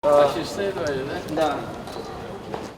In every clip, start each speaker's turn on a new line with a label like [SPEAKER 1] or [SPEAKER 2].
[SPEAKER 1] Почти исследовали, да?
[SPEAKER 2] Да.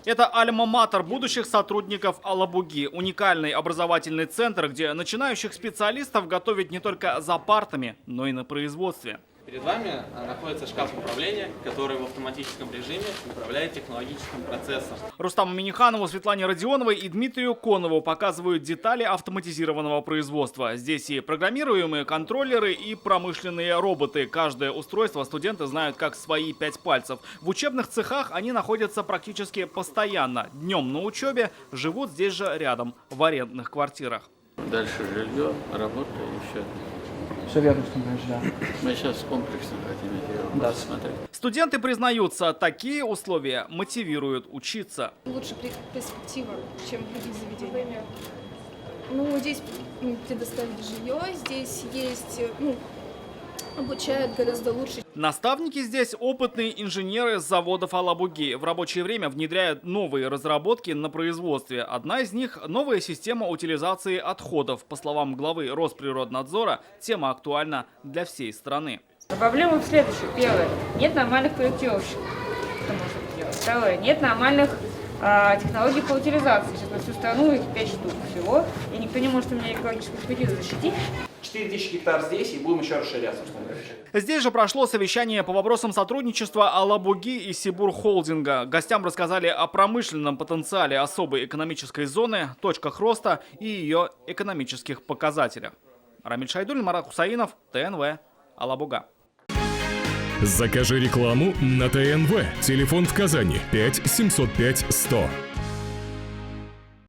[SPEAKER 3] Это альма-матер будущих сотрудников Алабуги. Уникальный образовательный центр, где начинающих специалистов готовят не только за партами, но и на производстве.
[SPEAKER 4] Перед вами находится шкаф управления, который в автоматическом режиме управляет технологическим процессом.
[SPEAKER 3] Рустаму Миниханову, Светлане Родионовой и Дмитрию Конову показывают детали автоматизированного производства. Здесь и программируемые контроллеры, и промышленные роботы. Каждое устройство студенты знают как свои 5 пальцев. В учебных цехах они находятся практически постоянно. Днем на учебе, живут здесь же рядом, в арендных квартирах.
[SPEAKER 1] Дальше жилье, работа и все.
[SPEAKER 2] Все верно, что говоришь, да.
[SPEAKER 1] Мы сейчас комплексно хотим эти
[SPEAKER 2] Да.
[SPEAKER 1] посмотреть.
[SPEAKER 3] Студенты признаются, такие условия мотивируют учиться.
[SPEAKER 5] Лучше перспектива, чем в других заведениях. Ну, здесь предоставили жилье, здесь есть, обучают гораздо лучше.
[SPEAKER 3] Наставники здесь опытные инженеры с заводов Алабуги. В рабочее время внедряют новые разработки на производстве. Одна из них – новая система утилизации отходов. По словам главы Росприроднадзора, тема актуальна для всей страны.
[SPEAKER 6] Проблема в следующем. Первое. Нет нормальных проектировщиков, кто может это делать. Второе. Нет нормальных технологий по утилизации. Сейчас на всю страну их 5 штук всего. И никто не может у меня экологическую экспертизу защитить.
[SPEAKER 2] 4000 гектар здесь, и будем еще расширяться, условно говоря.
[SPEAKER 3] Здесь же прошло совещание по вопросам сотрудничества Алабуги и Сибур Холдинга. Гостям рассказали о промышленном потенциале особой экономической зоны, точках роста и ее экономических показателях. Рамиль Шайдуллин, Марат Хусаинов, ТНВ, Алабуга.
[SPEAKER 7] Закажи рекламу на ТНВ. Телефон в Казани 5 705 100.